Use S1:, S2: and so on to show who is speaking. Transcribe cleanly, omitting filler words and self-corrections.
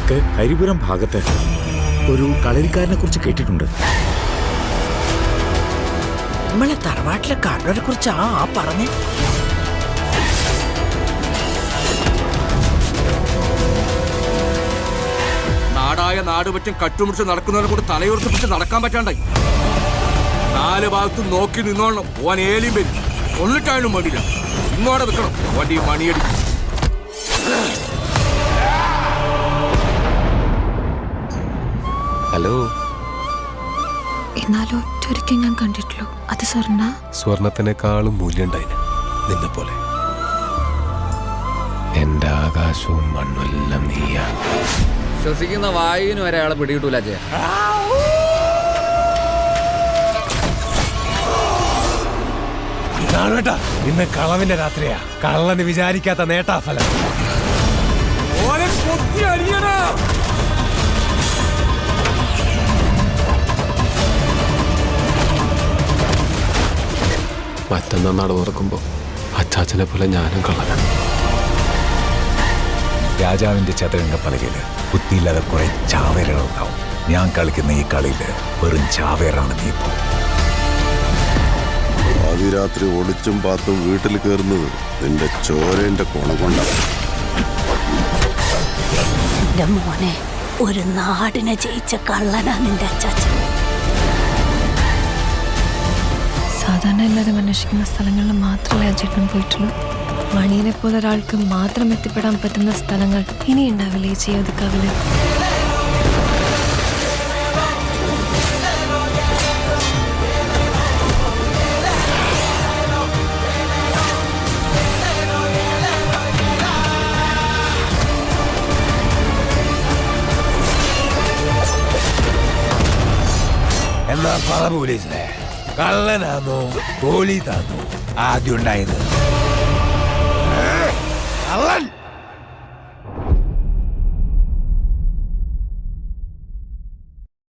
S1: തെക്ക് ഹരിപുരം ഭാഗത്ത് ഒരു കളരിക്കാരനെ കുറിച്ച് കേട്ടിട്ടുണ്ട്.
S2: നമ്മളെ തറവാട്ടിലെ കടവരെ കുറിച്ച് പറഞ്ഞേ.
S3: നാടായ നാട് പറ്റും കട്ടുമുടിച്ച് നടക്കുന്നവരെ കൂടെ തലയുറപ്പിച്ച് നടക്കാൻ പറ്റാണ്ടായി. 4 ഭാഗത്തും നോക്കി നിന്നോളണം. ഓൻ ഏലിയും വരും. കൊള്ളിട്ടായാലും മടിയില്ല. ഇങ്ങോടെ നിൽക്കണം. വണ്ടി മണിയടി.
S4: ഹലോ.
S5: എന്നാലും ഒറ്റൊരിക്കൽ ഞാൻ കണ്ടിട്ടുള്ളൂ. അത്
S4: സ്വർണത്തിനേക്കാളും മൂല്യണ്ടായിന് നിന്നെ പോലെ. എന്റെ ആകാശവും മണ്ണുമെല്ലാം നീയാ.
S6: ശ്വസിക്കുന്ന വായുവിന് വരെ അയാളെ പിടികിട്ടൂല.
S4: ഇന്ന് കളവിന്റെ രാത്രിയാ. കള്ളന് വിചാരിക്കാത്ത നേട്ടാഫലം. മറ്റന്നാ നട തുറക്കുമ്പോ അച്ചാച്ചനെ പോലെ ഞാനും കള്ളനാണ്.
S1: രാജാവിന്റെ ചതുരംഗപ്പലകയില് ബുദ്ധിയില്ലാതെ കുറെ ചാവേറുകളുണ്ടാവും. ഞാൻ കളിക്കുന്ന ഈ കളിയില് വെറും ചാവേറാണ് നീ. ഇപ്പോ
S7: ആദ്യരാത്രി ഒളിച്ചും പാത്തും വീട്ടിൽ കയറുന്നത് നിന്റെ ചോരന്റെ കുണം കൊണ്ടാണ്.
S5: എന്റെ മോനെ, ഒരു നാടിനെ ജയിച്ച കള്ളനാ നിന്റെ അച്ചാച്ചൻ. സാധാരണ എല്ലാവരും അന്വേഷിക്കുന്ന സ്ഥലങ്ങളിൽ മാത്രമേ അജേട്ടനും പോയിട്ടുള്ളൂ. മണിയനെ പോലെ ഒരാൾക്ക് മാത്രം എത്തിപ്പെടാൻ പറ്റുന്ന സ്ഥലങ്ങൾ ഇനി ഉണ്ടാവില്ലേ ഈ ചെയ്യോതിക്കാവില്?
S4: എന്നാ പറ പോലീസിനെ, കള്ളനാന്നോ പോലീസാന്നോ ആദ്യം ഉണ്ടായത്? കള്ളൻ.